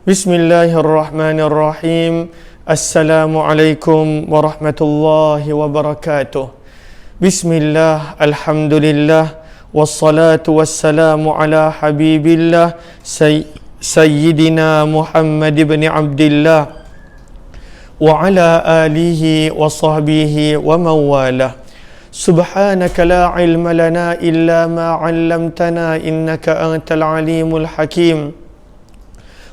Bismillahirrahmanirrahim. Assalamualaikum warahmatullahi wabarakatuh. Bismillah, alhamdulillah, wassalatu wassalamu ala habibillah Sayyidina Muhammad ibn Abdillah wa ala alihi wa sahbihi wa mawalah. Subhanaka la ilma lana illa ma 'allamtana innaka antal alimul hakim.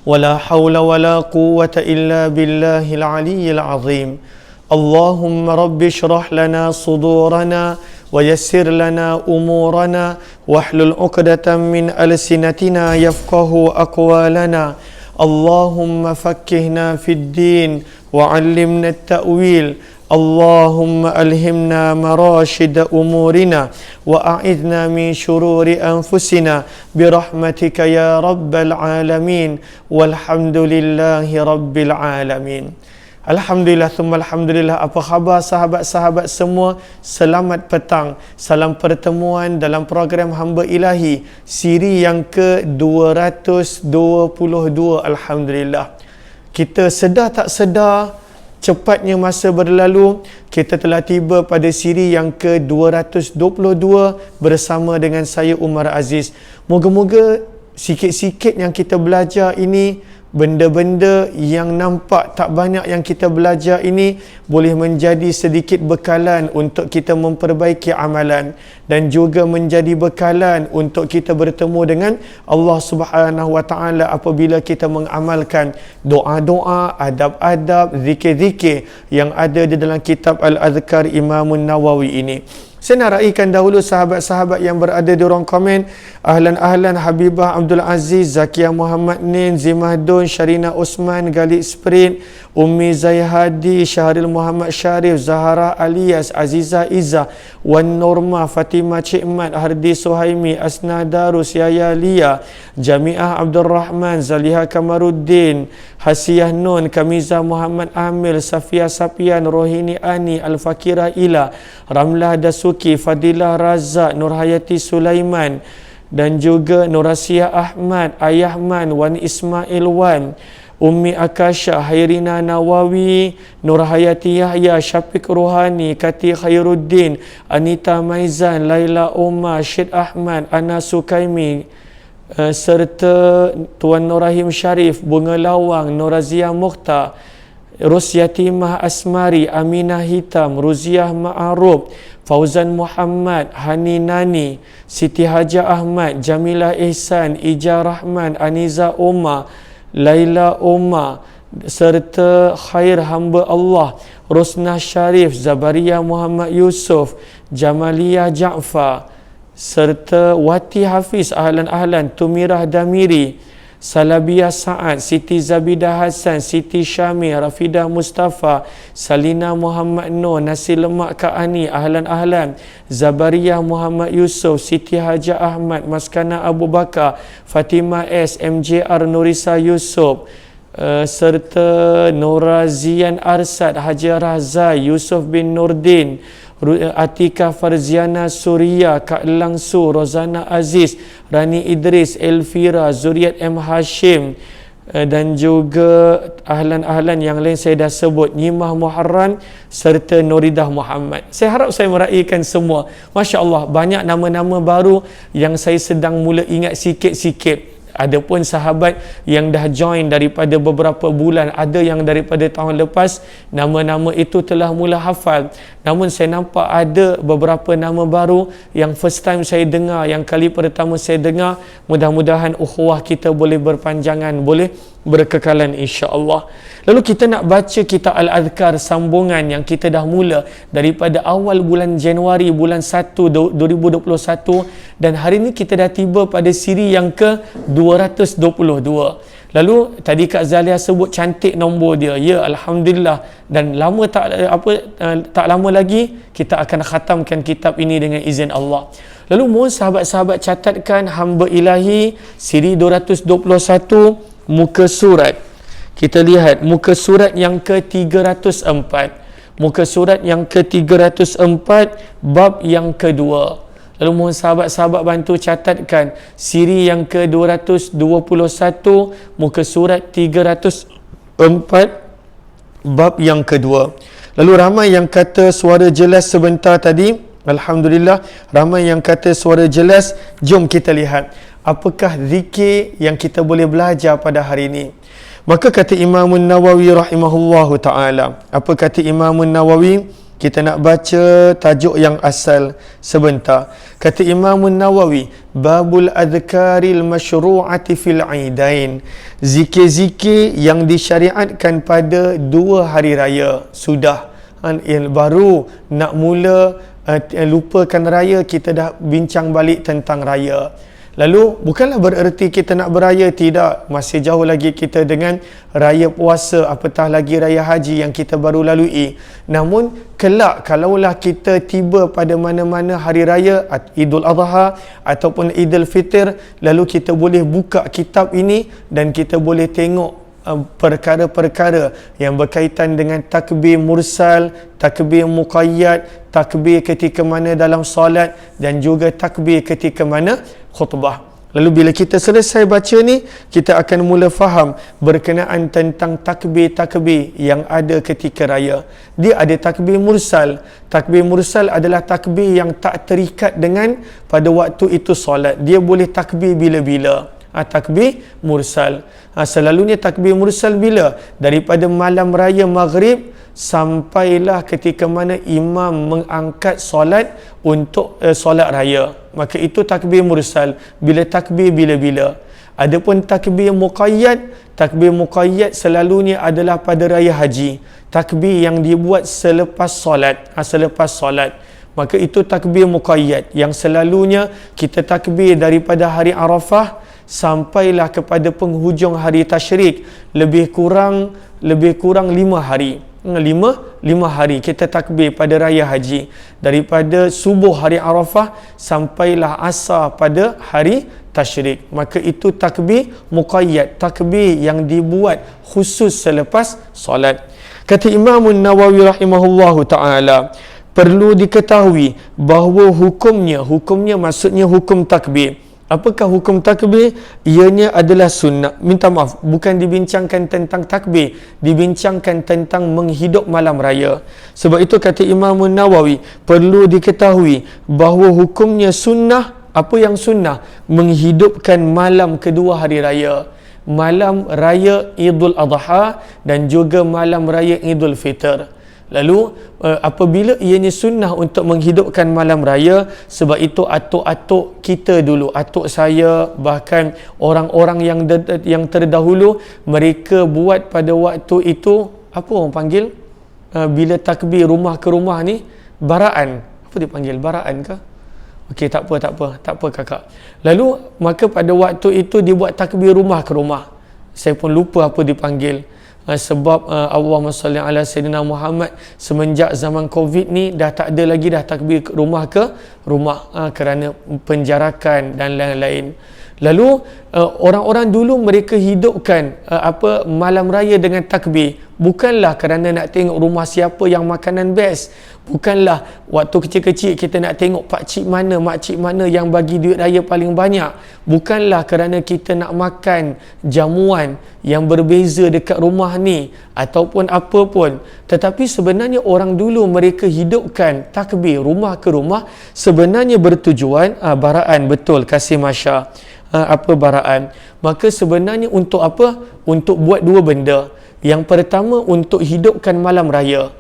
Wala hawla wala quwwata illa billahil aliyyil azim. Allahumma rabbi shrah lana sudurana wa yassir lana umurana wahlul 'uqdatam min alsinatina yafqahu aqwalana. Allahumma fakkihna fid din wa 'allimna at-ta'wil. Allahumma alhimna marashid umurina wa a'idna min shururi anfusina birahmatika ya rabbal alamin walhamdulillahi rabbil alamin. Alhamdulillah thumma alhamdulillah. Apa khabar sahabat-sahabat semua? Selamat petang. Salam pertemuan dalam program Hamba Ilahi siri yang ke-222. Alhamdulillah. Kita sedar tak sedar, cepatnya masa berlalu, kita telah tiba pada siri yang ke-222 bersama dengan saya Umar Aziz. Moga-moga sikit-sikit yang kita belajar ini, benda-benda yang nampak tak banyak yang kita belajar ini boleh menjadi sedikit bekalan untuk kita memperbaiki amalan dan juga menjadi bekalan untuk kita bertemu dengan Allah Subhanahu Wa Taala apabila kita mengamalkan doa-doa, adab-adab, zikir-zikir yang ada di dalam kitab Al-Adhkar Imam Nawawi ini. Saya nak raikan dahulu sahabat-sahabat yang berada di ruang komen. Ahlan Habibah Abdul Aziz, Zakia Muhammad Nin, Zimahdun, Sharina Osman, Galik Sprint, Ummi Zayhadi, Syahril Muhammad Syarif, Zahara Alias, Aziza Izzah, Wan Norma, Fatimah Cikmat, Hardi Suhaimi, Asna Darus, Yaya Lia, Jamiah Abdul Rahman, Zaliha Kamaruddin, Hasiyah Nun, Kamiza Muhammad Amil, Safia Sapian, Rohini Ani, Al-Fakira Ila, Ramlah Dasuki, Fadilah Razak, Nurhayati Sulaiman, dan juga Nurasia Ahmad, Ayahman, Wan Ismail Wan, Ummi Akasha, Hairina Nawawi, Nurhayati Yahya, Syafiq Ruhani, Kati Khairuddin, Anita Maizan, Laila Omar, Syed Ahmad, Ana Sukaimi, serta Tuan Nurahim Syarif, Bunga Lawang, Nurazia Mukhtar, Rusyatimah Asmari, Aminah Hitam, Ruziah Ma'aruf, Fauzan Muhammad, Hani Nani, Siti Haja Ahmad, Jamilah Ihsan, Ija Rahman, Aniza Omar, Laila Omar, serta Khair Hamba Allah, Rosnah Syarif, Zabaria Muhammad Yusuf, Jamaliyah Ja'far, serta Wati Hafiz, Ahlan, Tumirah Damiri, Salabiyah Sa'ad, Siti Zabidah Hassan, Siti Syamir, Rafidah Mustafa, Salina Muhammad Nur, Nasi Lemak Ka'ani, Ahlan, Zabariyah Muhammad Yusuf, Siti Haja Ahmad, Maskana Abu Bakar, Fatimah S, MJR Nurisa Yusuf, serta Norazian Arsad, Haji Razai, Yusuf bin Nurdin, Atika Farziana Suria, Kak Langsu, Rozana Aziz, Rani Idris, Elvira, Zuriat M. Hashim, dan juga ahlan yang lain saya dah sebut, Nyimah Muharram serta Nuridah Muhammad. Saya harap saya meraihkan semua. Masya Allah, banyak nama-nama baru yang saya sedang mula ingat sikit-sikit. Ada pun sahabat yang dah join daripada beberapa bulan, ada yang daripada tahun lepas, nama-nama itu telah mula hafal. Namun saya nampak ada beberapa nama baru yang first time saya dengar, yang kali pertama saya dengar. Mudah-mudahan ukhuwah kita boleh berpanjangan, boleh berkekalan insya-Allah. Lalu kita nak baca kitab Al-Adhkar sambungan yang kita dah mula daripada awal bulan Januari, bulan 1 2021, dan hari ini kita dah tiba pada siri yang ke-222. Lalu tadi Kak Zalia sebut cantik nombor dia. Ya, alhamdulillah, dan tak lama lagi kita akan khatamkan kitab ini dengan izin Allah. Lalu mohon sahabat-sahabat catatkan Hamba Ilahi siri 221, muka surat. Kita lihat muka surat yang ke-304. Muka surat yang ke-304, bab yang kedua. Lalu mohon sahabat-sahabat bantu catatkan siri yang ke-221, muka surat 304, bab yang kedua. Lalu ramai yang kata suara jelas sebentar tadi. Alhamdulillah, ramai yang kata suara jelas. Jom kita lihat apakah zikir yang kita boleh belajar pada hari ini. Maka kata Imam Nawawi rahimahullahu ta'ala, apa kata Imam Nawawi? Kita nak baca tajuk yang asal sebentar. Kata Imam Nawawi, babul adhkaril masyru'ati fil aidain, zikir-zikir yang disyariatkan pada dua hari raya. Sudah yang baru nak mula lupakan raya, kita dah bincang balik tentang raya. Lalu bukanlah bererti kita nak beraya, tidak. Masih jauh lagi kita dengan raya puasa, apatah lagi raya haji yang kita baru lalui. Namun kelak kalaulah kita tiba pada mana-mana hari raya, Idul Adha ataupun Idul Fitr, lalu kita boleh buka kitab ini dan kita boleh tengok perkara-perkara yang berkaitan dengan takbir mursal, takbir muqayyad, takbir ketika mana dalam solat dan juga takbir ketika mana khutbah. Lalu bila kita selesai baca ni, kita akan mula faham berkenaan tentang takbir-takbir yang ada ketika raya. Dia ada takbir mursal. Takbir mursal adalah takbir yang tak terikat dengan pada waktu itu solat. Dia boleh takbir bila-bila. Takbir mursal. Selalunya takbir mursal bila? Daripada malam raya maghrib sampailah ketika mana imam mengangkat solat untuk solat raya. Maka itu takbir mursal. Bila takbir bila-bila. Adapun takbir muqayyad selalunya adalah pada raya haji. Takbir yang dibuat selepas solat. Selepas solat. Maka itu takbir muqayyad yang selalunya kita takbir daripada hari Arafah sampailah kepada penghujung hari tasyrik, lebih kurang 5 hari. 5 hari kita takbir pada raya haji, daripada subuh hari Arafah sampailah asar pada hari tasyrik. Maka itu takbir muqayyad, takbir yang dibuat khusus selepas solat. Kata Imam Nawawi rahimahullahu ta'ala, perlu diketahui bahawa hukumnya maksudnya hukum takbir. Apakah hukum takbir? Ianya adalah sunnah. Minta maaf, bukan dibincangkan tentang takbir, dibincangkan tentang menghidup malam raya. Sebab itu kata Imam Nawawi, perlu diketahui bahawa hukumnya sunnah. Apa yang sunnah? Menghidupkan malam kedua hari raya. Malam raya Idul Adha dan juga malam raya Idul Fitr. Lalu apabila ianya sunnah untuk menghidupkan malam raya, sebab itu atuk-atuk kita dulu, atuk saya, bahkan orang-orang yang terdahulu, mereka buat pada waktu itu, apa orang panggil bila takbir rumah ke rumah ni, baraan. Apa dia panggil? Baraan ke? Okey, tak apa kakak. Lalu maka pada waktu itu dibuat takbir rumah ke rumah. Saya pun lupa apa dipanggil. Sebab Allahumma salli ala Sayyidina Muhammad, semenjak zaman Covid ni dah tak ada lagi dah takbir rumah ke rumah kerana penjarakan dan lain-lain. Lalu orang-orang dulu mereka hidupkan malam raya dengan takbir, bukanlah kerana nak tengok rumah siapa yang makanan best, bukanlah waktu kecil-kecil kita nak tengok pakcik mana, makcik mana yang bagi duit raya paling banyak, bukanlah kerana kita nak makan jamuan yang berbeza dekat rumah ni ataupun apa pun. Tetapi sebenarnya orang dulu mereka hidupkan takbir rumah ke rumah sebenarnya bertujuan baraan. Betul, kasih Masya. Baraan. Maka sebenarnya untuk apa? Untuk buat dua benda. Yang pertama untuk hidupkan malam raya,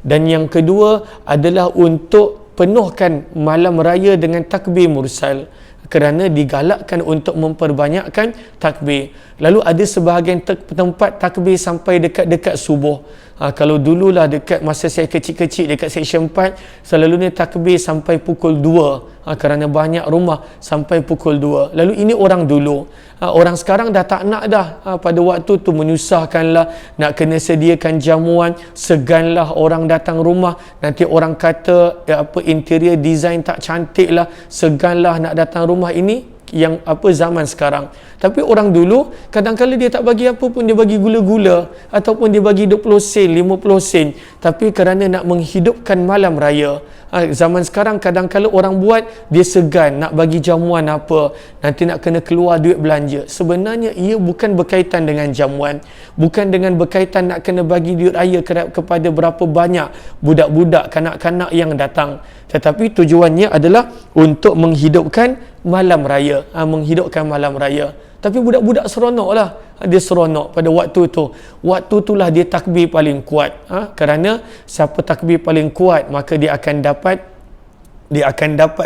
dan yang kedua adalah untuk penuhkan malam raya dengan takbir mursal, kerana digalakkan untuk memperbanyakkan takbir. Lalu ada sebahagian tempat takbir sampai dekat-dekat subuh. Kalau dululah dekat masa saya kecil-kecil dekat Seksyen 4, selalunya takbir sampai pukul 2, kerana banyak rumah sampai pukul 2. Lalu ini orang dulu. Orang sekarang dah tak nak dah. Pada waktu tu menyusahkanlah, nak kena sediakan jamuan, seganlah orang datang rumah, nanti orang kata interior design tak cantik lah, seganlah nak datang rumah. Ini yang zaman sekarang. Tapi orang dulu kadang-kadang dia tak bagi apa pun, dia bagi gula-gula ataupun dia bagi 20 sen, 50 sen, tapi kerana nak menghidupkan malam raya, Zaman sekarang kadang-kadang orang buat, dia segan nak bagi jamuan apa, nanti nak kena keluar duit belanja. Sebenarnya ia bukan berkaitan dengan jamuan, bukan dengan berkaitan nak kena bagi duit raya kepada berapa banyak budak-budak, kanak-kanak yang datang, tetapi tujuannya adalah untuk menghidupkan malam raya, menghidupkan malam raya. Tapi budak-budak seronok lah, dia seronok pada waktu tu. Waktu itulah dia takbir paling kuat, kerana siapa takbir paling kuat, maka dia akan dapat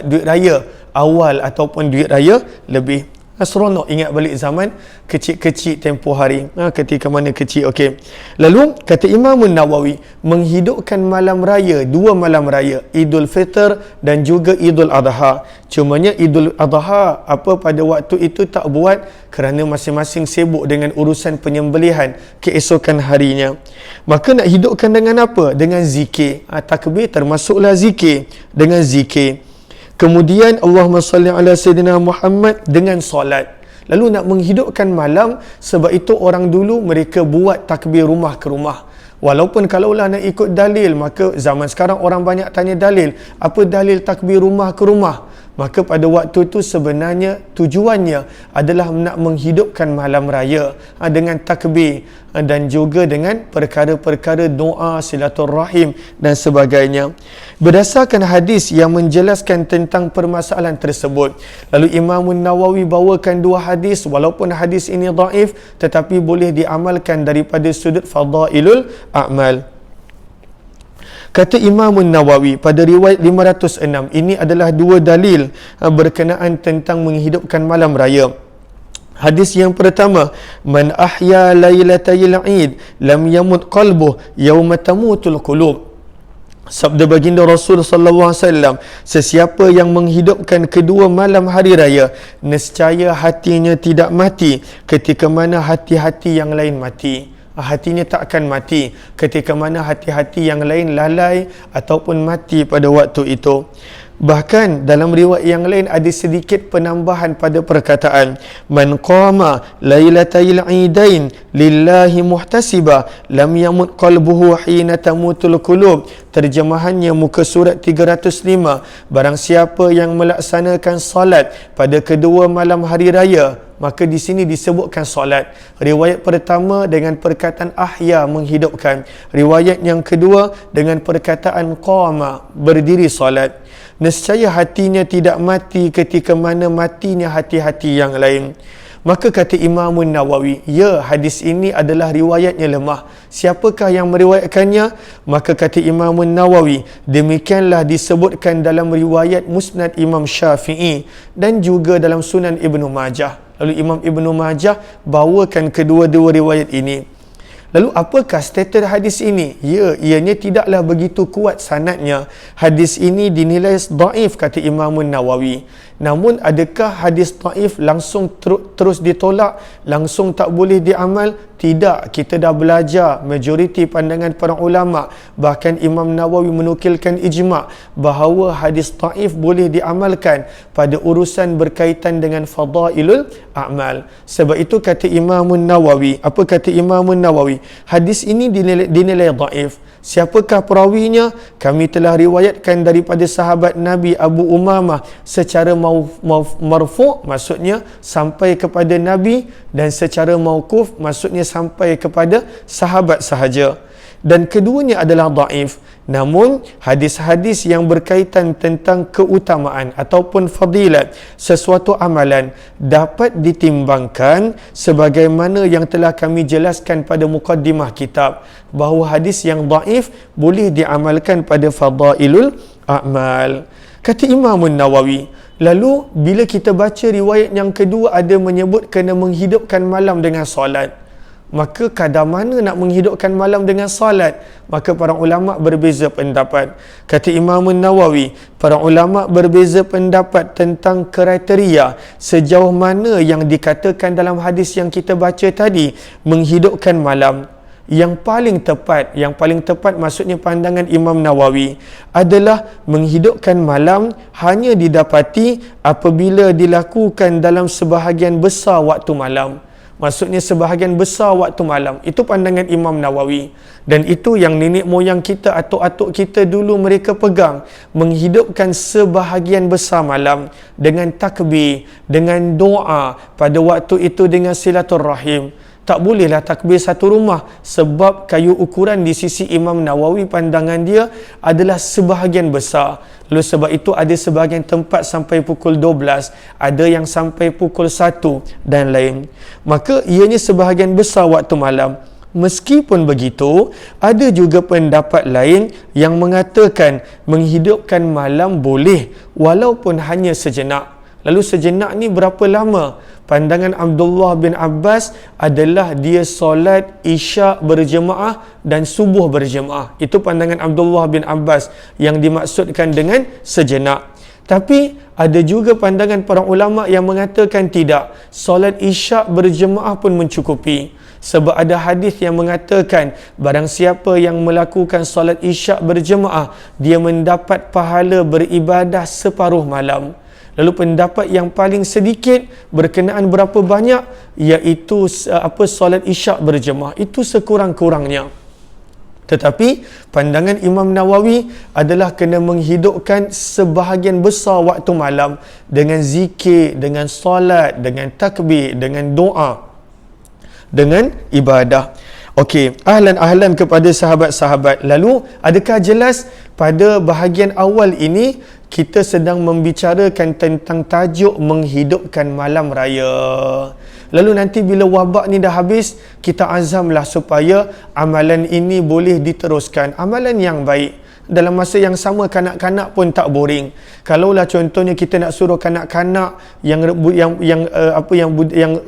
duit raya awal ataupun duit raya lebih. Seronok ingat balik zaman kecil-kecil tempoh hari, ketika mana kecil. Okey. Lalu kata Imam Nawawi, menghidupkan malam raya, dua malam raya, Idul Fitr dan juga Idul Adha. Cumanya Idul Adha pada waktu itu tak buat kerana masing-masing sibuk dengan urusan penyembelihan keesokan harinya. Maka nak hidupkan dengan apa? Dengan zikir. Takbir termasuklah zikir, dengan zikir. Kemudian Allahumma salli ala Sayyidina Muhammad dengan solat. Lalu nak menghidupkan malam, sebab itu orang dulu mereka buat takbir rumah ke rumah. Walaupun kalaulah nak ikut dalil, maka zaman sekarang orang banyak tanya dalil. Apa dalil takbir rumah ke rumah? Maka pada waktu itu sebenarnya tujuannya adalah nak menghidupkan malam raya dengan takbir dan juga dengan perkara-perkara doa, silaturrahim dan sebagainya. Berdasarkan hadis yang menjelaskan tentang permasalahan tersebut, lalu Imam Nawawi bawakan dua hadis, walaupun hadis ini dhaif tetapi boleh diamalkan daripada sudut fadailul a'mal. Kata Imam Nawawi pada riwayat 506, ini adalah dua dalil berkenaan tentang menghidupkan malam raya. Hadis yang pertama, man ahya lailatayil id lam yamut qalbuh yawma tamutul qulub. Sabda baginda Rasul sallallahu alaihi wasallam, sesiapa yang menghidupkan kedua malam hari raya, nescaya hatinya tidak mati ketika mana hati-hati yang lain mati. Hatinya tak akan mati ketika mana hati-hati yang lain lalai ataupun mati pada waktu itu. Bahkan dalam riwayat yang lain ada sedikit penambahan pada perkataan man qama lailatayil idain lillahi muhtasiba lam yamut qalbuhu hina tamutul qulub. Terjemahannya muka surat 305, barang siapa yang melaksanakan salat pada kedua malam hari raya, maka di sini disebutkan solat. Riwayat pertama dengan perkataan ahya, menghidupkan. Riwayat yang kedua dengan perkataan qama, berdiri solat. Nescaya hatinya tidak mati ketika mana matinya hati-hati yang lain. Maka kata Imam Nawawi, ya, hadis ini adalah riwayatnya lemah. Siapakah yang meriwayatkannya? Maka kata Imam Nawawi, demikianlah disebutkan dalam riwayat Musnad Imam Syafi'i dan juga dalam Sunan Ibnu Majah. Lalu Imam Ibnu Majah bawakan kedua-dua riwayat ini. Lalu apakah status hadis ini? Ya, ianya tidaklah begitu kuat sanadnya. Hadis ini dinilai dhaif kata Imam Nawawi. Namun adakah hadis dhaif langsung terus ditolak, langsung tak boleh diamal? Tidak, kita dah belajar majoriti pandangan para ulama, bahkan Imam Nawawi menukilkan ijma' bahawa hadis dhaif boleh diamalkan pada urusan berkaitan dengan fadailul a'mal. Sebab itu kata Imam Nawawi, apa kata Imam Nawawi? Hadis ini dinilai dhaif. Siapakah perawinya? Kami telah riwayatkan daripada sahabat Nabi Abu Umamah secara marfu', maksudnya sampai kepada Nabi, dan secara mauquf, maksudnya sampai kepada sahabat sahaja. Dan keduanya adalah dhaif. Namun hadis-hadis yang berkaitan tentang keutamaan ataupun fadilat sesuatu amalan dapat ditimbangkan sebagaimana yang telah kami jelaskan pada mukaddimah kitab, bahawa hadis yang dhaif boleh diamalkan pada fadailul a'mal. Kata Imam Nawawi, lalu bila kita baca riwayat yang kedua ada menyebut kena menghidupkan malam dengan solat, maka kadar mana nak menghidupkan malam dengan salat? Maka para ulama berbeza pendapat. Kata Imam Nawawi, para ulama berbeza pendapat tentang kriteria sejauh mana yang dikatakan dalam hadis yang kita baca tadi, menghidupkan malam. Yang paling tepat maksudnya pandangan Imam Nawawi adalah menghidupkan malam hanya didapati apabila dilakukan dalam sebahagian besar waktu malam. Maksudnya sebahagian besar waktu malam. Itu pandangan Imam Nawawi. Dan itu yang nenek moyang kita, atuk-atuk kita dulu mereka pegang. Menghidupkan sebahagian besar malam dengan takbir, dengan doa pada waktu itu, dengan silaturrahim. Tak bolehlah takbir satu rumah, sebab kayu ukuran di sisi Imam Nawawi pandangan dia adalah sebahagian besar. Lalu sebab itu ada sebahagian tempat sampai pukul 12, ada yang sampai pukul 1 dan lain. Maka ianya sebahagian besar waktu malam. Meskipun begitu, ada juga pendapat lain yang mengatakan menghidupkan malam boleh walaupun hanya sejenak. Lalu sejenak ni berapa lama? Pandangan Abdullah bin Abbas adalah dia solat isyak berjemaah dan subuh berjemaah. Itu pandangan Abdullah bin Abbas yang dimaksudkan dengan sejenak. Tapi ada juga pandangan para ulama yang mengatakan tidak. Solat isyak berjemaah pun mencukupi. Sebab ada hadis yang mengatakan barang siapa yang melakukan solat isyak berjemaah, dia mendapat pahala beribadah separuh malam. Lalu pendapat yang paling sedikit berkenaan berapa banyak, iaitu solat isyak berjemaah, itu sekurang-kurangnya. Tetapi pandangan Imam Nawawi adalah kena menghidupkan sebahagian besar waktu malam dengan zikir, dengan solat, dengan takbir, dengan doa, dengan ibadah. Okey, ahlan kepada sahabat-sahabat. Lalu adakah jelas pada bahagian awal ini kita sedang membicarakan tentang tajuk menghidupkan malam raya. Lalu nanti bila wabak ni dah habis, kita azamlah supaya amalan ini boleh diteruskan. Amalan yang baik. Dalam masa yang sama, kanak-kanak pun tak boring. Kalaulah contohnya kita nak suruh kanak-kanak yang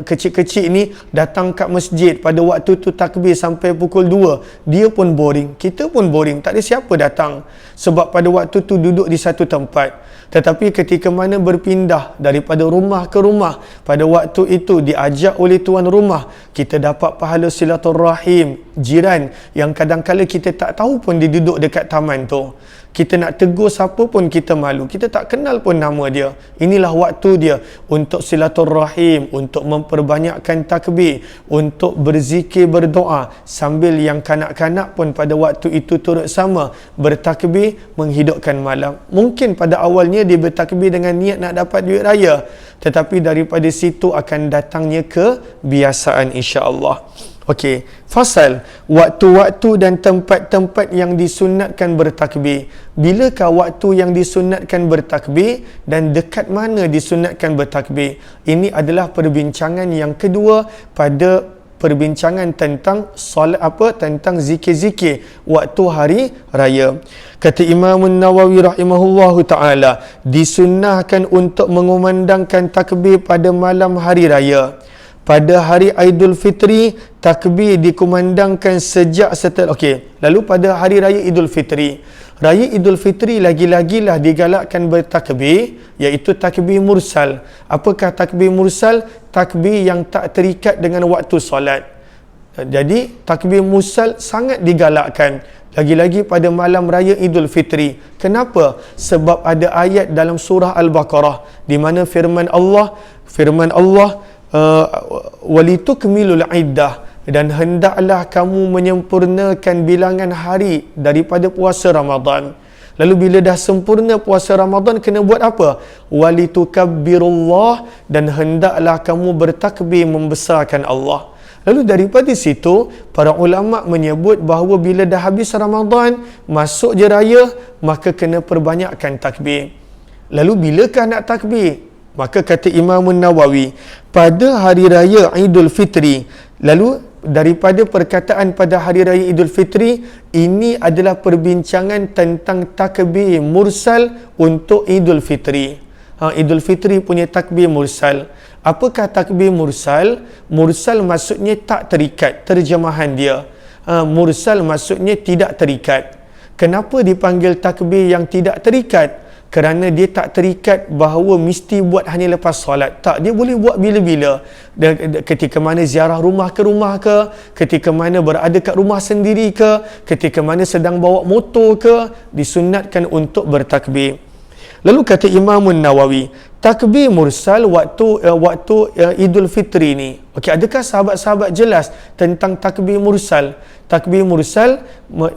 kecil-kecil ni datang kat masjid pada waktu tu takbir sampai pukul 2, dia pun boring, kita pun boring, tak ada siapa datang. Sebab pada waktu tu duduk di satu tempat. Tetapi ketika mana berpindah daripada rumah ke rumah, pada waktu itu diajak oleh tuan rumah, kita dapat pahala silaturrahim jiran yang kadang-kala kita tak tahu pun dia duduk dekat taman tu. Kita nak tegur siapa pun kita malu, kita tak kenal pun nama dia. Inilah waktu dia untuk silaturrahim, untuk memperbanyakkan takbir, untuk berzikir, berdoa, sambil yang kanak-kanak pun pada waktu itu turut sama bertakbir menghidupkan malam. Mungkin pada awalnya dia bertakbir dengan niat nak dapat duit raya, tetapi daripada situ akan datangnya kebiasaan, insya-Allah. Okey, fasal waktu-waktu dan tempat-tempat yang disunatkan bertakbir. Bilakah waktu yang disunatkan bertakbir dan dekat mana disunatkan bertakbir? Ini adalah perbincangan yang kedua pada perbincangan tentang solat tentang zikir-zikir waktu hari raya. Kata Imam Nawawi rahimahullahu taala, disunnahkan untuk mengumandangkan takbir pada malam hari raya. Pada hari Aidul Fitri, takbir dikumandangkan sejak setelah. Okey, lalu pada hari raya Idul Fitri. Raya Idul Fitri lagi-lagilah digalakkan bertakbir, iaitu takbir mursal. Apakah takbir mursal? Takbir yang tak terikat dengan waktu solat. Jadi takbir mursal sangat digalakkan, lagi-lagi pada malam raya Idul Fitri. Kenapa? Sebab ada ayat dalam surah Al-Baqarah di mana firman Allah walitukmilul iddah, dan hendaklah kamu menyempurnakan bilangan hari daripada puasa Ramadan. Lalu bila dah sempurna puasa Ramadan, kena buat apa? Walitukabbirullah, dan hendaklah kamu bertakbir membesarkan Allah. Lalu daripada situ para ulama menyebut bahawa bila dah habis Ramadan, masuk je raya, maka kena perbanyakkan takbir. Lalu bilakah nak takbir? Maka kata Imam Nawawi, pada hari raya Idul Fitri, lalu daripada perkataan pada hari raya Idul Fitri, ini adalah perbincangan tentang takbir mursal untuk Idul Fitri. Idul Fitri punya takbir mursal. Apakah takbir mursal? Mursal maksudnya tak terikat, terjemahan dia. Mursal maksudnya tidak terikat. Kenapa dipanggil takbir yang tidak terikat? Kerana dia tak terikat bahawa mesti buat hanya lepas solat. Tak, dia boleh buat bila-bila. Ketika mana ziarah rumah ke rumah ke, ketika mana berada kat rumah sendiri ke, ketika mana sedang bawa motor ke, disunatkan untuk bertakbir. Lalu kata Imam Nawawi, takbir mursal waktu Idul Fitri ni. Okey, adakah sahabat-sahabat jelas tentang takbir mursal? Takbir mursal,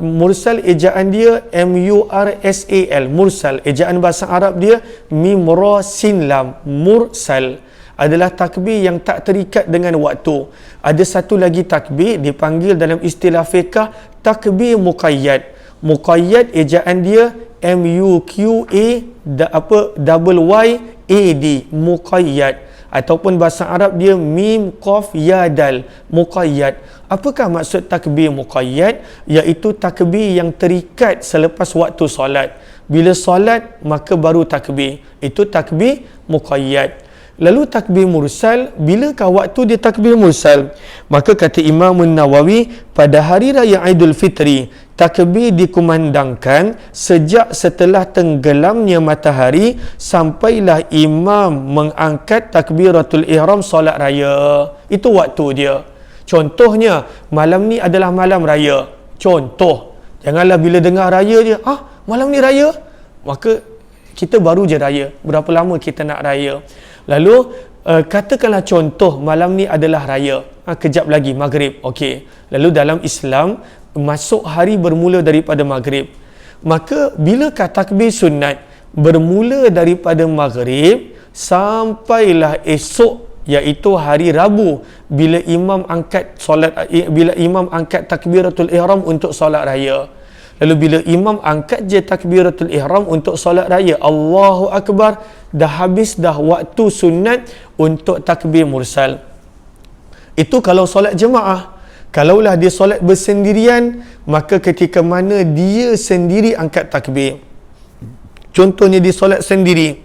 mursal ejaan dia mursal, mursal. Ejaan bahasa Arab dia mim ra sin lam, mursal. Adalah takbir yang tak terikat dengan waktu. Ada satu lagi takbir dipanggil dalam istilah fiqh takbir muqayyad. Muqayyad ejaan dia muqayyad, muqayyad, ataupun bahasa Arab dia mim qaf ya dal, muqayyad. Apakah maksud takbir muqayyad? Iaitu takbir yang terikat selepas waktu solat. Bila solat maka baru takbir. Itu takbir muqayyad. Lalu takbir mursal, bilakah waktu dia takbir mursal? Maka kata Imam Nawawi, pada hari raya Aidul Fitri, takbir dikumandangkan sejak setelah tenggelamnya matahari sampailah imam mengangkat takbiratul ihram solat raya. Itu waktu dia. Contohnya, malam ni adalah malam raya. Contoh, janganlah bila dengar raya dia, malam ni raya, maka kita baru je raya. Berapa lama kita nak raya? Lalu katakanlah contoh malam ni adalah raya, kejap lagi maghrib. Okey. Lalu dalam Islam masuk hari bermula daripada maghrib. Maka bilakah takbir sunat? Bermula daripada maghrib sampailah esok, iaitu hari Rabu, bila imam angkat takbiratul ihram untuk solat raya. Lalu bila imam angkat je takbiratul ihram untuk solat raya, Allahu Akbar, dah habis dah waktu sunat untuk takbir mursal. Itu kalau solat jemaah. Kalaulah dia solat bersendirian, maka ketika mana dia sendiri angkat takbir. Contohnya dia solat sendiri,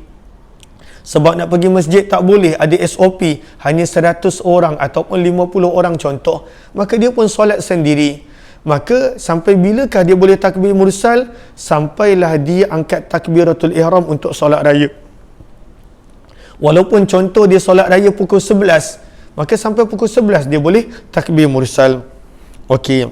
sebab nak pergi masjid tak boleh, ada SOP, hanya 100 orang ataupun 50 orang contoh, maka dia pun solat sendiri. Maka sampai bilakah dia boleh takbir mursal? Sampailah dia angkat takbiratul ihram untuk solat raya. Walaupun contoh dia solat raya pukul 11, maka sampai pukul 11 dia boleh takbir mursal. Okey.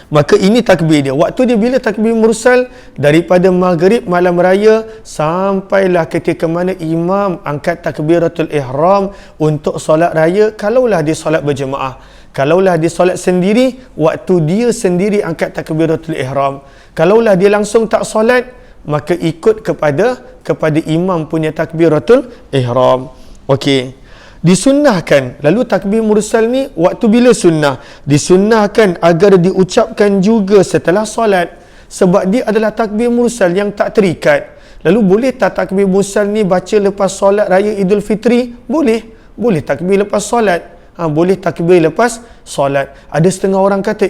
Maka ini takbir dia. Waktu dia bila takbir mursal? Daripada maghrib malam raya sampailah ketika mana imam angkat takbiratul ihram untuk solat raya, kalaulah dia solat berjemaah. Kalaulah dia solat sendiri, waktu dia sendiri angkat takbiratul ihram. Kalaulah dia langsung tak solat, maka ikut kepada imam punya takbiratul ihram. Okey. Disunnahkan. Lalu takbir mursal ni waktu bila sunnah? Disunnahkan agar diucapkan juga setelah solat, sebab dia adalah takbir mursal yang tak terikat. Lalu boleh tak takbir mursal ni baca lepas solat raya Idul Fitri? Boleh. Boleh takbir lepas solat. Boleh takbir lepas solat. Ada setengah orang kata,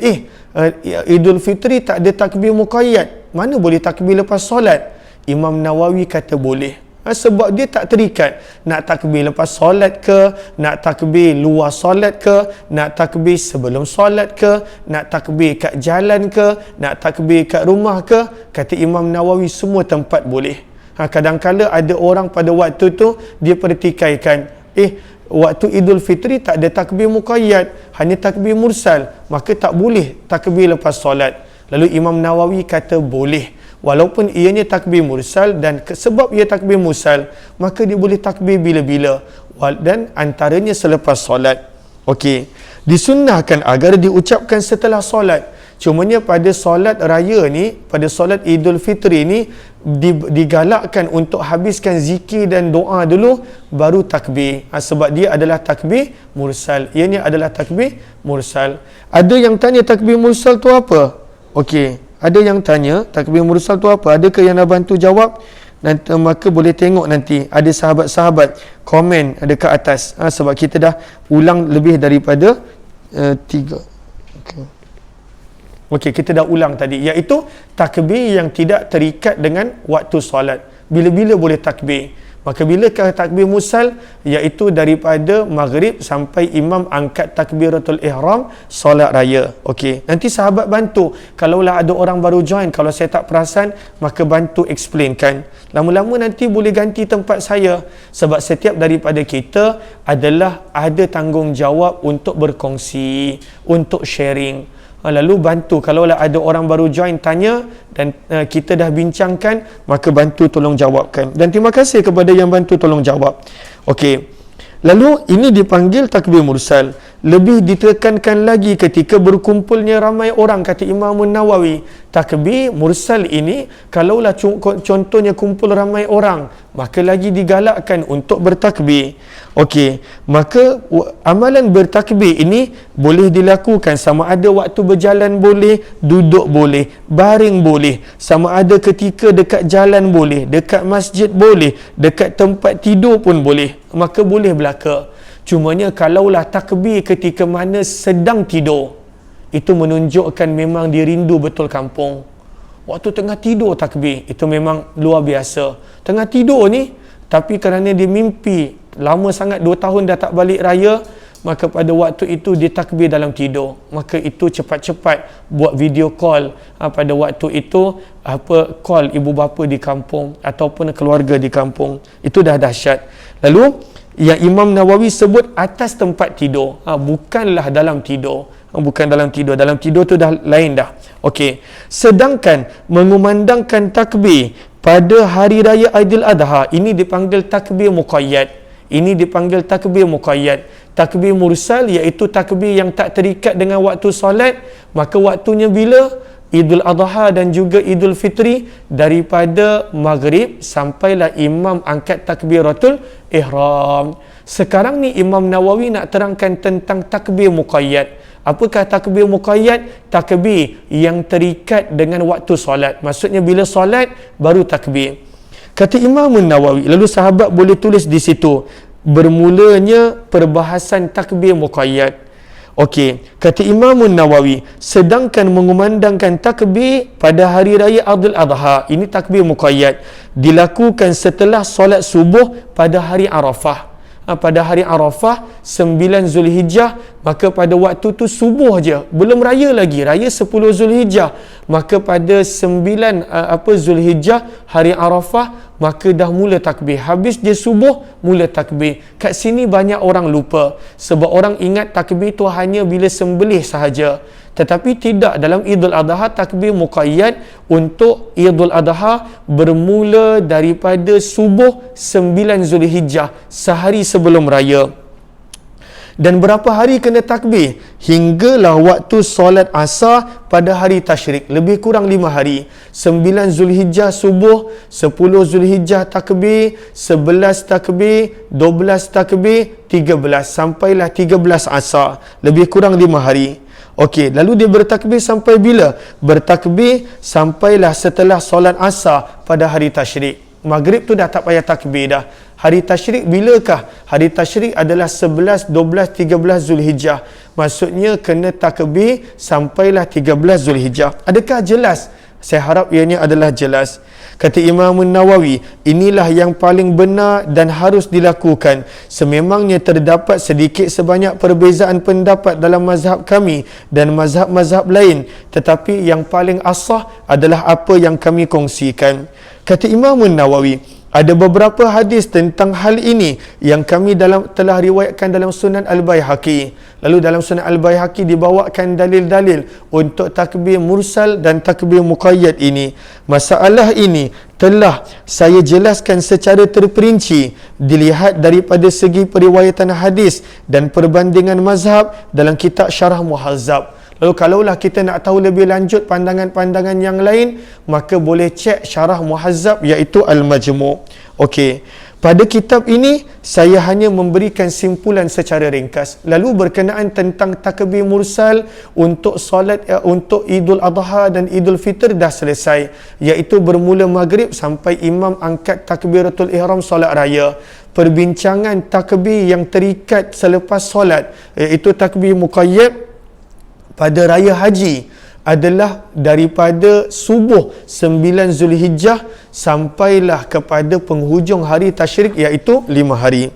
Idul Fitri tak ada takbir muqayyad, mana boleh takbir lepas solat? Imam Nawawi kata boleh. Sebab dia tak terikat. Nak takbir lepas solat ke, nak takbir luar solat ke, nak takbir sebelum solat ke, nak takbir kat jalan ke, nak takbir kat rumah ke, kata Imam Nawawi semua tempat boleh. Kadang-kadang ada orang pada waktu tu dia pertikaikan, waktu Idul Fitri tak ada takbir muqayyad, hanya takbir mursal, maka tak boleh takbir lepas solat. Lalu Imam Nawawi kata boleh, walaupun ianya takbir mursal, dan sebab ia takbir mursal, maka dia boleh takbir bila-bila, dan antaranya selepas solat. Okey. Disunnahkan agar diucapkan setelah solat. Cumanya pada solat raya ni, pada solat Idul Fitri ni, digalakkan untuk habiskan zikir dan doa dulu, baru takbir. Sebab dia adalah takbir mursal. Ianya adalah takbir mursal. Ada yang tanya takbir mursal tu apa? Okey. Ada yang tanya takbir mursal tu apa? Adakah yang nak bantu jawab? Nanti, maka boleh tengok nanti ada sahabat-sahabat komen dekat atas. Sebab kita dah ulang lebih daripada 3. Okey, kita dah ulang tadi, iaitu takbir yang tidak terikat dengan waktu solat. Bila-bila boleh takbir. Maka bilakah takbir mursal? Iaitu daripada maghrib sampai imam angkat takbiratul ihram solat raya. Okey, nanti sahabat bantu. Kalaulah ada orang baru join, kalau saya tak perasan, maka bantu explainkan. Lama-lama nanti boleh ganti tempat saya. Sebab setiap daripada kita adalah ada tanggungjawab untuk berkongsi, untuk sharing. Lalu bantu, kalaulah ada orang baru join tanya dan kita dah bincangkan, maka bantu tolong jawabkan. Dan terima kasih kepada yang bantu tolong jawab. Okey. Lalu ini dipanggil takbir mursal. Lebih ditekankan lagi ketika berkumpulnya ramai orang, kata Imam Nawawi. Takbir mursal ini, kalaulah contohnya kumpul ramai orang, maka lagi digalakkan untuk bertakbir. Okey, maka amalan bertakbir ini boleh dilakukan sama ada waktu berjalan boleh, duduk boleh, baring boleh, sama ada ketika dekat jalan boleh, dekat masjid boleh, dekat tempat tidur pun boleh. Maka boleh belaka. Cumanya kalaulah takbir ketika mana sedang tidur, itu menunjukkan memang dia rindu betul kampung. Waktu tengah tidur takbir, itu memang luar biasa. Tengah tidur ni, tapi kerana dia mimpi lama sangat, 2 tahun dah tak balik raya, maka pada waktu itu dia takbir dalam tidur. Maka itu cepat-cepat buat video call pada waktu itu, call ibu bapa di kampung ataupun keluarga di kampung. Itu dah dahsyat. Lalu yang Imam Nawawi sebut atas tempat tidur, bukanlah dalam tidur. Bukan dalam tidur. Dalam tidur tu dah lain dah. Okey. Sedangkan mengumandangkan takbir pada hari raya Aidil Adha, ini dipanggil takbir muqayyad. Ini dipanggil takbir muqayyad. Takbir mursal iaitu takbir yang tak terikat dengan waktu solat, maka waktunya bila? Idul Adha dan juga Idul Fitri, daripada maghrib sampailah imam angkat takbiratul ihram. Sekarang ni Imam Nawawi nak terangkan tentang takbir muqayyad. Apakah takbir muqayyad? Takbir yang terikat dengan waktu solat. Maksudnya bila solat baru takbir. Kata Imam Nawawi, lalu sahabat boleh tulis di situ, bermulanya perbahasan takbir muqayyad. Okey, kata Imam Nawawi, sedangkan mengumandangkan takbir pada hari raya Aidil Adha, ini takbir muqayyad, dilakukan setelah solat subuh pada hari Arafah. Pada hari Arafah 9 Zulhijjah, maka pada waktu tu subuh je, belum raya lagi, raya 10 Zulhijjah. Maka pada 9 Zulhijjah, hari Arafah, maka dah mula takbir. Habis dia subuh, mula takbir. Kat sini banyak orang lupa, sebab orang ingat takbir tu hanya bila sembelih sahaja. Tetapi tidak, dalam Idul Adha takbir muqayyad untuk Idul Adha bermula daripada subuh 9 Zulhijjah, sehari sebelum raya. Dan berapa hari kena takbir? Hinggalah waktu solat asar pada hari tasyrik, lebih kurang 5 hari. 9 Zulhijjah subuh, 10 Zulhijjah takbir, 11 takbir, 12 takbir, 13, sampailah 13 asar, lebih kurang 5 hari. Okey, lalu dia bertakbir sampai bila? Bertakbir sampailah setelah solat asar pada hari tasyrik. Maghrib tu dah tak payah takbir dah. Hari tasyrik bilakah? Hari tasyrik adalah 11, 12, 13 Zulhijjah. Maksudnya kena takbir sampailah 13 Zulhijjah. Adakah jelas? Saya harap ianya adalah jelas. Kata Imam Nawawi, inilah yang paling benar dan harus dilakukan. Sememangnya terdapat sedikit sebanyak perbezaan pendapat dalam mazhab kami dan mazhab-mazhab lain, tetapi yang paling asah adalah apa yang kami kongsikan. Kata Imam Nawawi, ada beberapa hadis tentang hal ini yang kami telah riwayatkan dalam Sunan Al-Baihaqi. Lalu dalam Sunan Al-Baihaqi dibawakan dalil-dalil untuk takbir mursal dan takbir muqayyad ini. Masalah ini telah saya jelaskan secara terperinci dilihat daripada segi periwayatan hadis dan perbandingan mazhab dalam kitab Syarah Muhazzab. Lalu kalaulah kita nak tahu lebih lanjut pandangan-pandangan yang lain, maka boleh cek Syarah Muhazzab iaitu Al-Majmu'. Okey. Pada kitab ini saya hanya memberikan simpulan secara ringkas. Lalu berkenaan tentang takbir mursal untuk solat untuk Idul Adha dan Idul Fitr dah selesai, iaitu bermula maghrib sampai imam angkat takbiratul ihram solat raya. Perbincangan takbir yang terikat selepas solat iaitu takbir muqayyad pada raya haji adalah daripada subuh 9 Zulhijjah sampailah kepada penghujung hari tasyrik iaitu 5 hari.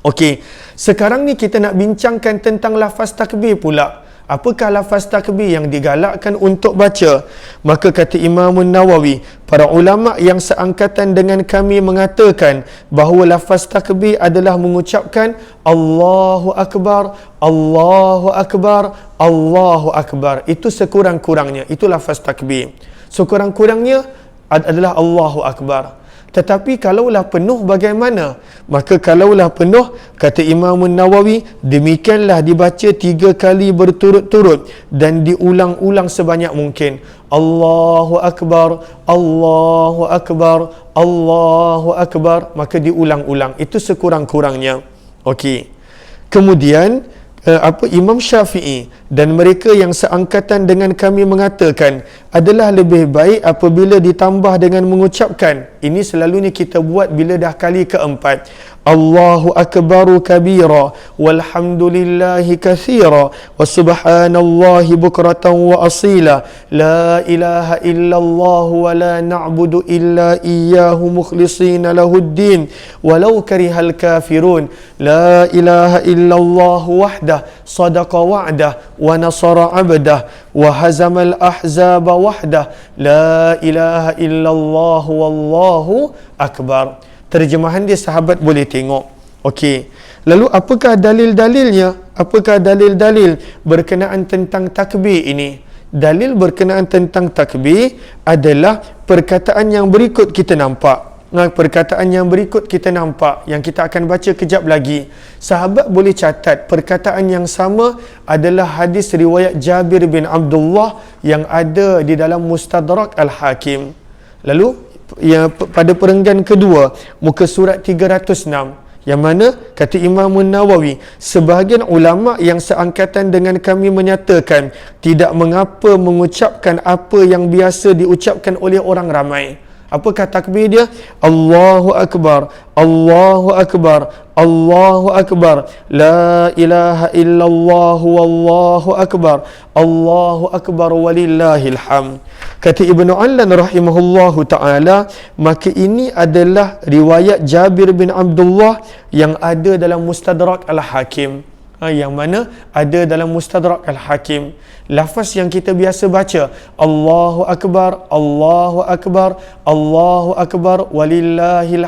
Okey, sekarang ni kita nak bincangkan tentang lafaz takbir pula. Apakah lafaz takbir yang digalakkan untuk baca? Maka kata Imam Nawawi, para ulama yang seangkatan dengan kami mengatakan bahawa lafaz takbir adalah mengucapkan Allahu Akbar, Allahu Akbar, Allahu Akbar. Itu sekurang-kurangnya. Itu lafaz takbir. Sekurang-kurangnya adalah Allahu Akbar. Tetapi kalaulah penuh bagaimana? Maka kalaulah penuh, kata Imam Nawawi, demikianlah dibaca 3 kali berturut-turut dan diulang-ulang sebanyak mungkin. Allahu Akbar, Allahu Akbar, Allahu Akbar. Maka diulang-ulang. Itu sekurang-kurangnya. Okey. Kemudian Imam Syafi'i dan mereka yang seangkatan dengan kami mengatakan adalah lebih baik apabila ditambah dengan mengucapkan, ini selalunya kita buat bila dah kali keempat, Allahu Akbaru kabira walhamdulillahi kathira wa subhanallahi bukratan wa asila la ilaha illallah wa la na'budu illa iyyahu mukhlisina lahuddin walau karihal kafirun la ilaha illallah wahdah sadaqa wa'dah wa nasara abdah wa hazamal ahzaba wahdah la ilaha illallah wallahu akbar. Terjemahan dia sahabat boleh tengok. Okey. Lalu apakah dalil-dalilnya? Apakah dalil-dalil berkenaan tentang takbir ini? Dalil berkenaan tentang takbir adalah perkataan yang berikut kita nampak. Perkataan yang berikut kita nampak, yang kita akan baca kejap lagi. Sahabat boleh catat perkataan yang sama adalah hadis riwayat Jabir bin Abdullah yang ada di dalam Mustadrak Al-Hakim. Lalu pada perenggan kedua, muka surat 306, yang mana kata Imam Nawawi, sebahagian ulama yang seangkatan dengan kami menyatakan tidak mengapa mengucapkan apa yang biasa diucapkan oleh orang ramai. Apakah takbir dia? Allahu Akbar, Allahu Akbar, Allahu Akbar, la ilaha illallah wallahu akbar, Allahu Akbar walillahil hamd. Kata Ibnu Allan rahimahullahu ta'ala, maka ini adalah riwayat Jabir bin Abdullah yang ada dalam Mustadrak Al-Hakim. Yang mana ada dalam Mustadrak Al-Hakim. Lafaz yang kita biasa baca, Allahu Akbar, Allahu Akbar, Allahu Akbar, walillahil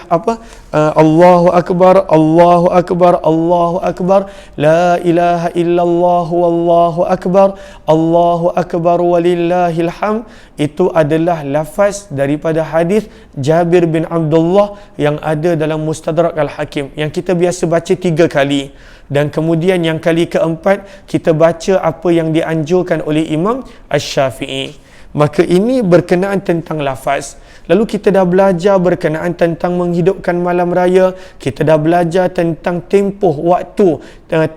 Allahu Akbar, Allahu Akbar, Allahu Akbar, la ilaha illallah wallahu akbar, Allahu Akbar walillahil hamd. Itu adalah lafaz daripada hadis Jabir bin Abdullah yang ada dalam Mustadrak Al-Hakim, yang kita biasa baca 3 kali. Dan kemudian yang kali keempat kita baca apa yang dianjurkan oleh Imam Asy-Syafi'i. Maka ini berkenaan tentang lafaz. Lalu kita dah belajar berkenaan tentang menghidupkan malam raya. Kita dah belajar tentang tempoh waktu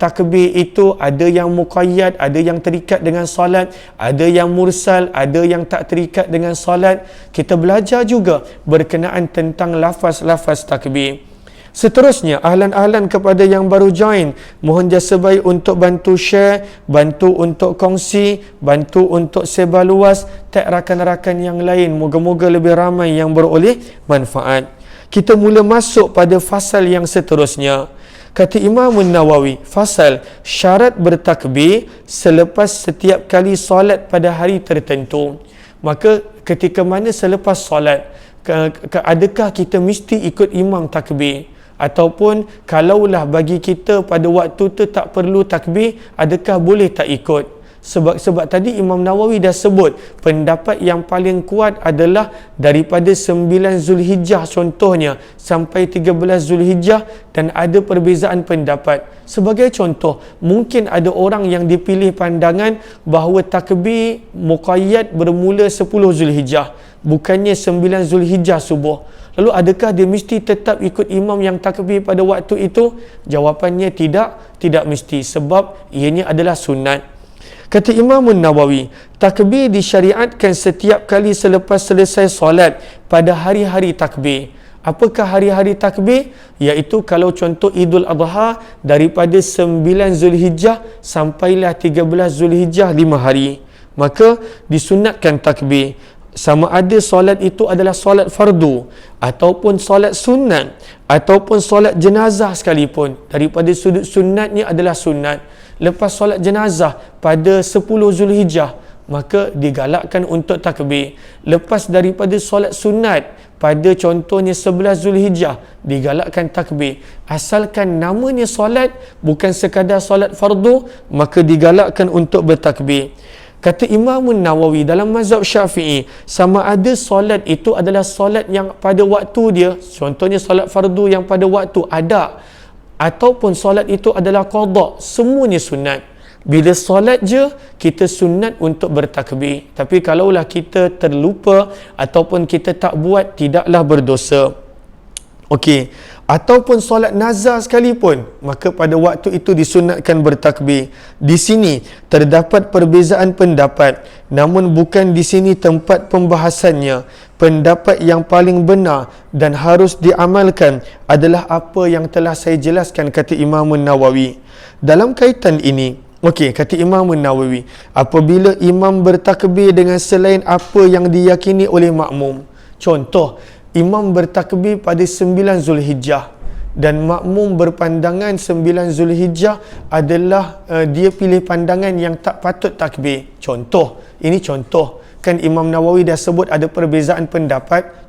takbir itu, ada yang muqayyad, ada yang terikat dengan solat, ada yang mursal, ada yang tak terikat dengan solat. Kita belajar juga berkenaan tentang lafaz-lafaz takbir. Seterusnya, ahlan-ahlan kepada yang baru join, mohon jasa baik untuk bantu share, bantu untuk kongsi, bantu untuk sebar luas, tag rakan-rakan yang lain. Moga-moga lebih ramai yang beroleh manfaat. Kita mula masuk pada fasal yang seterusnya. Kata Imam Nawawi, fasal syarat bertakbir selepas setiap kali solat pada hari tertentu. Maka ketika mana selepas solat, adakah kita mesti ikut imam takbir? Ataupun kalaulah bagi kita pada waktu tu tak perlu takbir, adakah boleh tak ikut? Sebab tadi Imam Nawawi dah sebut pendapat yang paling kuat adalah daripada 9 Zulhijjah contohnya sampai 13 Zulhijjah, dan ada perbezaan pendapat. Sebagai contoh, mungkin ada orang yang dipilih pandangan bahawa takbir muqayyad bermula 10 Zulhijjah, bukannya 9 Zulhijjah subuh. Lalu adakah dia mesti tetap ikut imam yang takbir pada waktu itu? Jawapannya tidak mesti, sebab ianya adalah sunat. Kata Imam Nawawi, takbir disyariatkan setiap kali selepas selesai solat pada hari-hari takbir. Apakah hari-hari takbir? Iaitu kalau contoh Idul Adha, daripada 9 Zulhijjah sampailah 13 Zulhijjah 5 hari, maka disunatkan takbir. Sama ada solat itu adalah solat fardu, ataupun solat sunat, ataupun solat jenazah sekalipun, daripada sudut sunatnya adalah sunat. lepas solat jenazah pada 10 Zulhijjah, maka digalakkan untuk takbir. Lepas daripada solat sunat pada contohnya 11 Zulhijjah, digalakkan takbir. Asalkan namanya solat, bukan sekadar solat fardu, maka digalakkan untuk bertakbir. Kata Imam Nawawi dalam mazhab Syafi'i, sama ada solat itu adalah solat yang pada waktu dia, contohnya solat fardu yang pada waktu ada, ataupun solat itu adalah qada, semuanya sunat. Bila solat je, kita sunat untuk bertakbir. Tapi kalaulah kita terlupa ataupun kita tak buat, tidaklah berdosa. Okey, ataupun solat nazar sekalipun, maka pada waktu itu disunatkan bertakbir. Di sini terdapat perbezaan pendapat, namun bukan di sini tempat pembahasannya. Pendapat yang paling benar dan harus diamalkan adalah apa yang telah saya jelaskan, kata Imam Nawawi. Dalam kaitan ini, okey, kata Imam Nawawi, apabila imam bertakbir dengan selain apa yang diyakini oleh makmum. Contoh, imam bertakbir pada 9 Zulhijjah dan makmum berpandangan 9 Zulhijjah adalah dia pilih pandangan yang tak patut takbir. Contoh, ini contoh. Kan Imam Nawawi dah sebut ada perbezaan pendapat.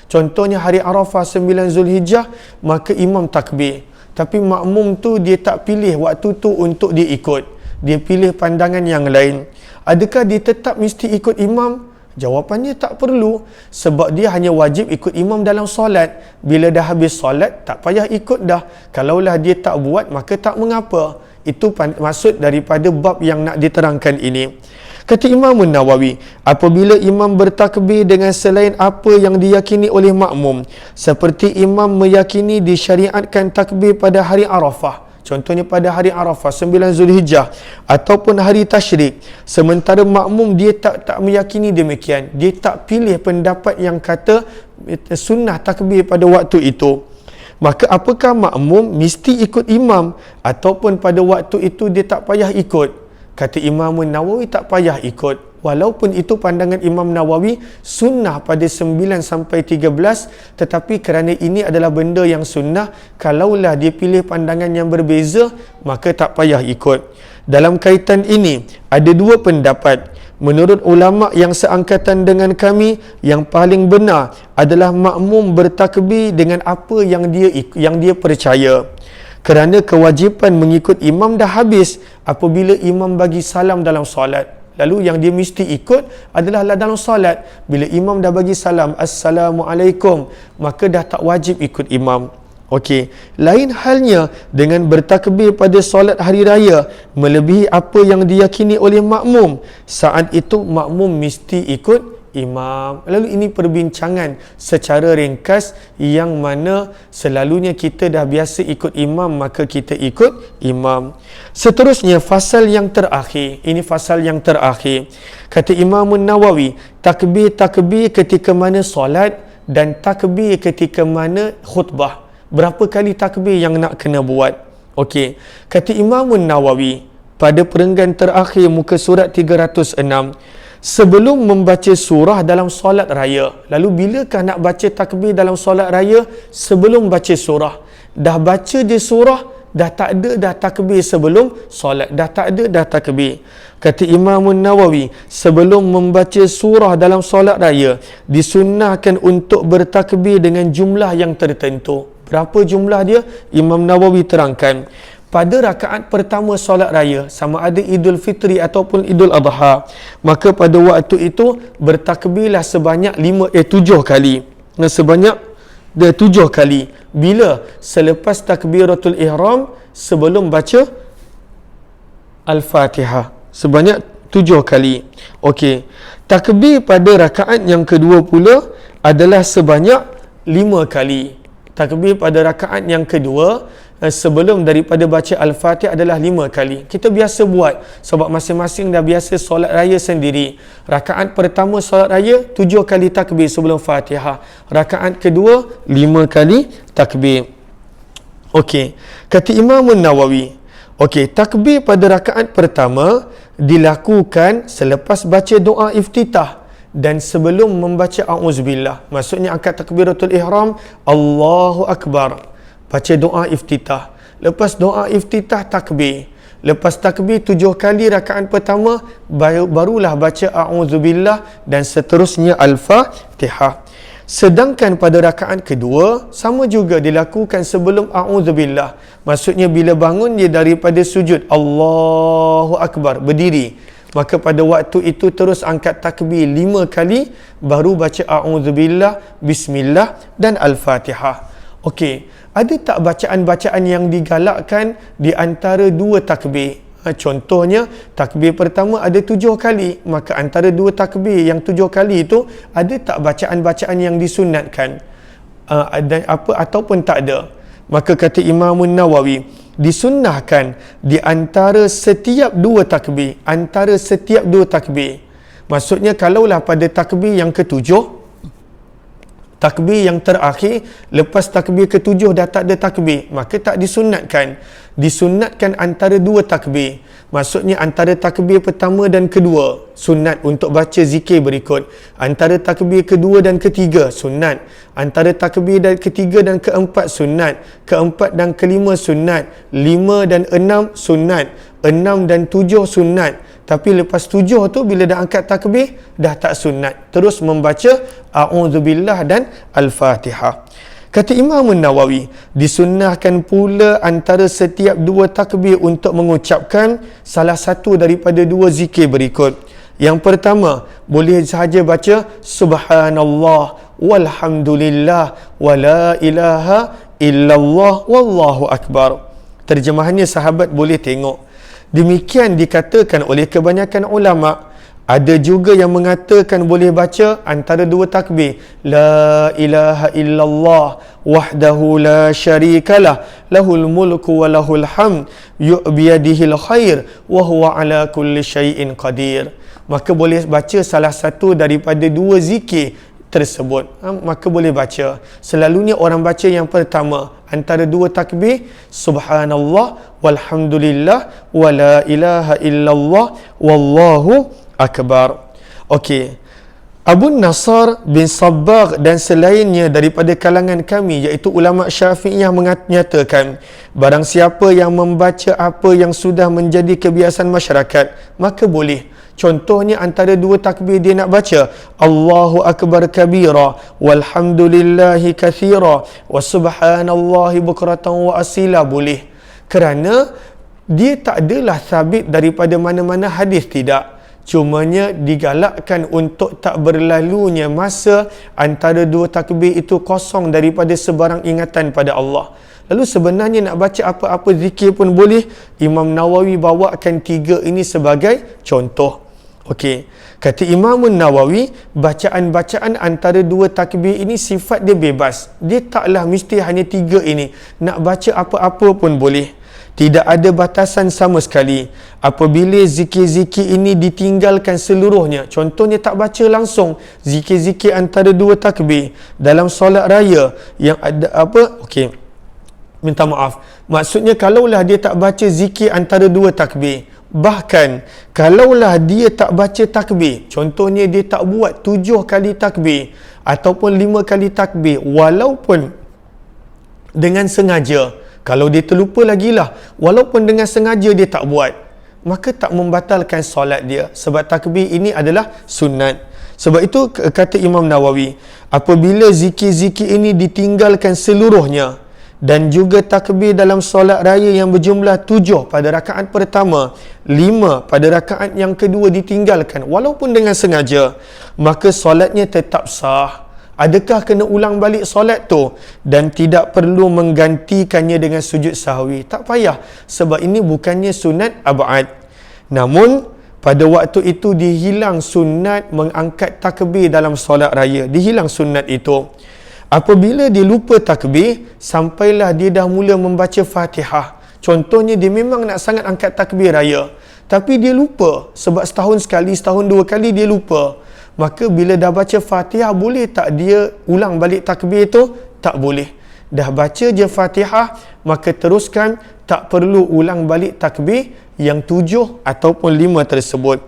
Contohnya hari Arafah 9 Zulhijjah, maka imam takbir. Tapi makmum tu dia tak pilih waktu tu untuk dia ikut. Dia pilih pandangan yang lain. Adakah dia tetap mesti ikut imam? Jawapannya tak perlu, sebab dia hanya wajib ikut imam dalam solat. Bila dah habis solat, tak payah ikut dah. Kalaulah dia tak buat, maka tak mengapa. Itu maksud daripada bab yang nak diterangkan ini. Kata Imam Nawawi, apabila imam bertakbir dengan selain apa yang diyakini oleh makmum, seperti imam meyakini disyariatkan takbir pada hari Arafah, contohnya pada hari Arafah 9 Zulhijjah ataupun hari Tasyrik, sementara makmum dia tak meyakini demikian, dia tak pilih pendapat yang kata sunnah takbir pada waktu itu, maka apakah makmum mesti ikut imam ataupun pada waktu itu dia tak payah ikut? Kata Imam Nawawi, tak payah ikut. Walaupun itu pandangan Imam Nawawi sunnah pada 9 sampai 13, tetapi kerana ini adalah benda yang sunnah, kalaulah dia pilih pandangan yang berbeza, maka tak payah ikut. Dalam kaitan ini ada dua pendapat. Menurut ulama yang seangkatan dengan kami, yang paling benar adalah makmum bertakbir dengan apa yang dia percaya. Kerana kewajipan mengikut imam dah habis apabila imam bagi salam dalam solat. Lalu yang dia mesti ikut adalah dalam solat. Bila imam dah bagi salam, Assalamualaikum, maka dah tak wajib ikut imam. Okey, lain halnya dengan bertakbir pada solat hari raya melebihi apa yang diyakini oleh makmum. Saat itu makmum mesti ikut imam. Lalu ini perbincangan secara ringkas yang mana selalunya kita dah biasa ikut imam, maka kita ikut imam. Seterusnya fasal yang terakhir. Ini fasal yang terakhir. Kata Imam Nawawi, takbir ketika mana solat dan takbir ketika mana khutbah. Berapa kali takbir yang nak kena buat? Okey. Kata Imam Nawawi pada perenggan terakhir muka surat 306, sebelum membaca surah dalam solat raya. Lalu bilakah nak baca takbir dalam solat raya? Sebelum baca surah. Dah baca je surah, dah tak ada dah takbir sebelum solat. Dah tak ada dah takbir. Kata Imam Nawawi, sebelum membaca surah dalam solat raya, disunnahkan untuk bertakbir dengan jumlah yang tertentu. Berapa jumlah dia? Imam Nawawi terangkan. Pada rakaat pertama solat raya, sama ada Idul Fitri ataupun Idul Adha, maka pada waktu itu bertakbirlah sebanyak 7 kali. Sebanyak 7 kali. Bila? Selepas takbiratul ihram, sebelum baca Al-Fatihah. Sebanyak 7 kali. Okey. Takbir pada rakaat yang kedua pula adalah sebanyak 5 kali. Takbir pada rakaat yang kedua sebelum daripada baca Al-Fatihah adalah 5 kali. Kita biasa buat sebab masing-masing dah biasa solat raya sendiri. Rakaat pertama solat raya 7 kali takbir sebelum Fatihah. Rakaat kedua 5 kali takbir. Okey. Kata Imam Nawawi, okey, takbir pada rakaat pertama dilakukan selepas baca doa iftitah dan sebelum membaca auzubillah. Maksudnya angkat takbiratul ihram, Allahu Akbar, baca doa iftitah. Lepas doa iftitah takbir. Lepas takbir 7 kali rakaat pertama, barulah baca a'udzubillah dan seterusnya Al-Fatihah. Sedangkan pada rakaat kedua, sama juga dilakukan sebelum a'udzubillah. Maksudnya bila bangun dia daripada sujud, Allahu Akbar, berdiri. Maka pada waktu itu terus angkat takbir 5 kali, baru baca a'udzubillah, bismillah dan Al-Fatihah. Okey, ada tak bacaan-bacaan yang digalakkan di antara 2 takbir? Contohnya, takbir pertama ada 7 kali, maka antara 2 takbir yang 7 kali itu, ada tak bacaan-bacaan yang disunatkan? Dan apa ataupun tak ada? Maka kata Imam Nawawi, disunnahkan di antara setiap 2 takbir, maksudnya kalaulah pada takbir yang ke-7, takbir yang terakhir, lepas takbir ke-7 dah tak ada takbir, maka tak disunatkan. Disunatkan antara 2 takbir. Maksudnya antara takbir pertama dan kedua, sunat untuk baca zikir berikut. Antara takbir kedua dan ketiga, sunat. Antara takbir dan ketiga dan keempat, sunat. Keempat dan kelima, sunat. 5 dan 6, sunat. 6 dan 7, sunat. Tapi lepas 7 tu, bila dah angkat takbir, dah tak sunat. Terus membaca a'udzubillah dan Al-Fatihah. Kata Imam Nawawi, disunnahkan pula antara setiap 2 takbir untuk mengucapkan salah satu daripada 2 zikir berikut. Yang pertama, boleh sahaja baca Subhanallah walhamdulillah wa la ilaha illallah wallahu akbar. Terjemahannya sahabat boleh tengok. Demikian dikatakan oleh kebanyakan ulama'. Ada juga yang mengatakan boleh baca antara 2 takbir. La ilaha illallah wahdahu la syarikalah lahul mulku wa lahul hamd biyadihil khair wa huwa ala kulli syai'in qadir. Maka boleh baca salah satu daripada 2 zikir tersebut. Maka boleh baca. Selalunya orang baca yang pertama antara 2 takbir, Subhanallah walhamdulillah wa la ilaha illallah wallahu akbar. Okey. Abu Nasr bin Sabbagh dan selainnya daripada kalangan kami, iaitu ulama Syafi'iyah, menyatakan barang siapa yang membaca apa yang sudah menjadi kebiasaan masyarakat, maka boleh. Contohnya antara 2 takbir dia nak baca Allahu akbar kabira walhamdulillahi kathira wa subhanallahi bukratan wa asila, boleh. Kerana dia tak adalah sabit daripada mana-mana hadis, tidak. Cumanya digalakkan untuk tak berlalunya masa antara 2 takbir itu kosong daripada sebarang ingatan pada Allah. Lalu sebenarnya nak baca apa-apa zikir pun boleh. Imam Nawawi bawakan 3 ini sebagai contoh. Okey, kata Imam Nawawi, bacaan-bacaan antara 2 takbir ini sifat dia bebas. Dia taklah mesti hanya 3 ini. Nak baca apa-apa pun boleh. Tidak ada batasan sama sekali. Apabila zikir-zikir ini ditinggalkan seluruhnya, contohnya tak baca langsung zikir-zikir antara 2 takbir dalam solat raya yang ada apa? Okey, minta maaf. Maksudnya kalaulah dia tak baca zikir antara 2 takbir, bahkan kalaulah dia tak baca takbir, contohnya dia tak buat 7 kali takbir ataupun 5 kali takbir, walaupun dengan sengaja, kalau dia terlupa lagi lah, walaupun dengan sengaja dia tak buat, maka tak membatalkan solat dia, sebab takbir ini adalah sunat. Sebab itu kata Imam Nawawi, apabila zikir-zikir ini ditinggalkan seluruhnya, dan juga takbir dalam solat raya yang berjumlah 7 pada rakaat pertama, 5 pada rakaat yang kedua ditinggalkan walaupun dengan sengaja, maka solatnya tetap sah. Adakah kena ulang balik solat tu dan tidak perlu menggantikannya dengan sujud sahwi? Tak payah, sebab ini bukannya sunat ab'ad. Namun pada waktu itu dihilang sunat mengangkat takbir dalam solat raya, dihilang sunat itu. Apabila dia lupa takbir sampailah dia dah mula membaca Fatihah, contohnya dia memang nak sangat angkat takbir raya, tapi dia lupa sebab setahun sekali, setahun 2 kali dia lupa, maka bila dah baca Fatihah, boleh tak dia ulang balik takbir itu? Tak boleh. Dah baca je Fatihah, maka teruskan, tak perlu ulang balik takbir yang 7 ataupun 5 tersebut.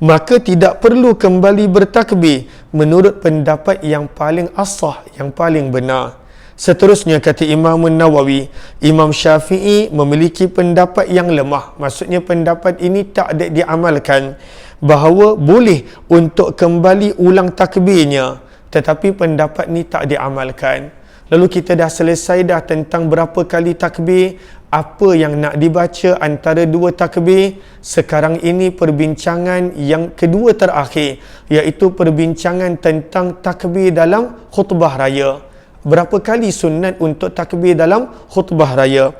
Maka tidak perlu kembali bertakbir menurut pendapat yang paling asah, yang paling benar. Seterusnya kata Imam Nawawi, Imam Syafi'i memiliki pendapat yang lemah. Maksudnya pendapat ini tak ada diamalkan, bahawa boleh untuk kembali ulang takbirnya, tetapi pendapat ni tak diamalkan. Lalu kita dah selesai dah tentang berapa kali takbir, apa yang nak dibaca antara dua takbir. Sekarang ini perbincangan yang kedua terakhir, iaitu perbincangan tentang takbir dalam khutbah raya. Berapa kali sunat untuk takbir dalam khutbah raya?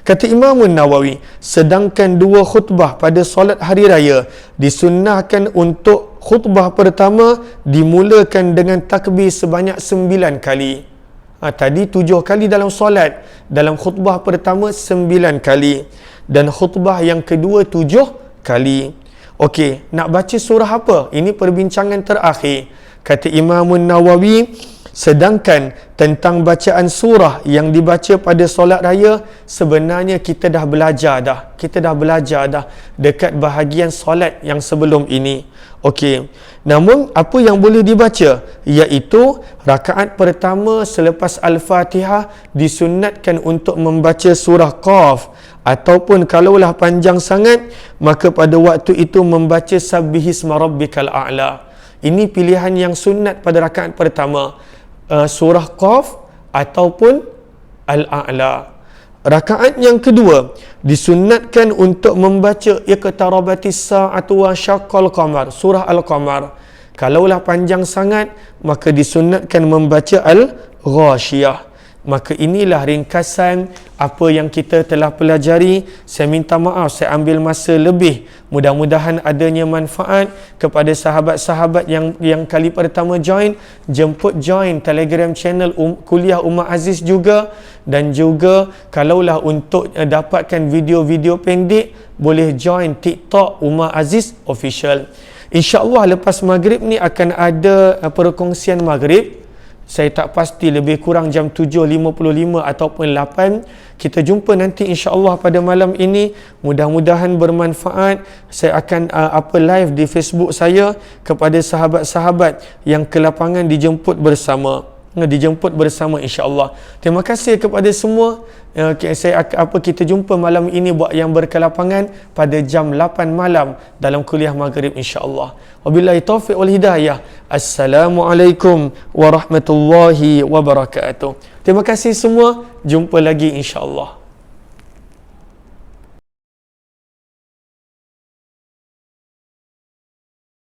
Kata Imam Nawawi, sedangkan dua khutbah pada solat hari raya disunnahkan untuk khutbah pertama dimulakan dengan takbir sebanyak 9 kali. Tadi 7 kali dalam solat, dalam khutbah pertama 9 kali, dan khutbah yang kedua 7 kali. Okey, nak baca surah apa? Ini perbincangan terakhir. Kata Imam Nawawi, sedangkan tentang bacaan surah yang dibaca pada solat raya, sebenarnya kita dah belajar dah. Kita dah belajar dah dekat bahagian solat yang sebelum ini. Okey. Namun apa yang boleh dibaca, iaitu rakaat pertama selepas Al-Fatihah disunatkan untuk membaca surah Qaf, ataupun kalaulah panjang sangat, maka pada waktu itu membaca Sabbihisma Rabbikal A'la. Ini pilihan yang sunat pada rakaat pertama, surah Qaf ataupun Al-A'la. Rakaat yang kedua disunatkan untuk membaca Iqtarabatis Sa'atu wa Syaqqal Qamar, surah Al-Qamar. Kalaulah panjang sangat, maka disunatkan membaca Al-Ghashiyah. Maka inilah ringkasan apa yang kita telah pelajari. Saya minta maaf saya ambil masa lebih. Mudah-mudahan adanya manfaat kepada sahabat-sahabat yang kali pertama join. Jemput join Telegram channel Kuliah Umar Aziz juga. Dan juga kalaulah untuk dapatkan video-video pendek, boleh join TikTok Umar Aziz Official. InsyaAllah lepas maghrib ni akan ada perkongsian maghrib. Saya tak pasti, lebih kurang jam 7.55 ataupun 8. Kita jumpa nanti insya-Allah pada malam ini. Mudah-mudahan bermanfaat. Saya akan live di Facebook saya kepada sahabat-sahabat yang ke lapangan dijemput bersama insya-Allah. Terima kasih kepada semua. Kita jumpa malam ini buat yang berkelapangan pada jam 8 malam dalam kuliah maghrib insya-Allah. Wabillahi taufiq wal hidayah. Assalamualaikum warahmatullahi wabarakatuh. Terima kasih semua. Jumpa lagi insya-Allah.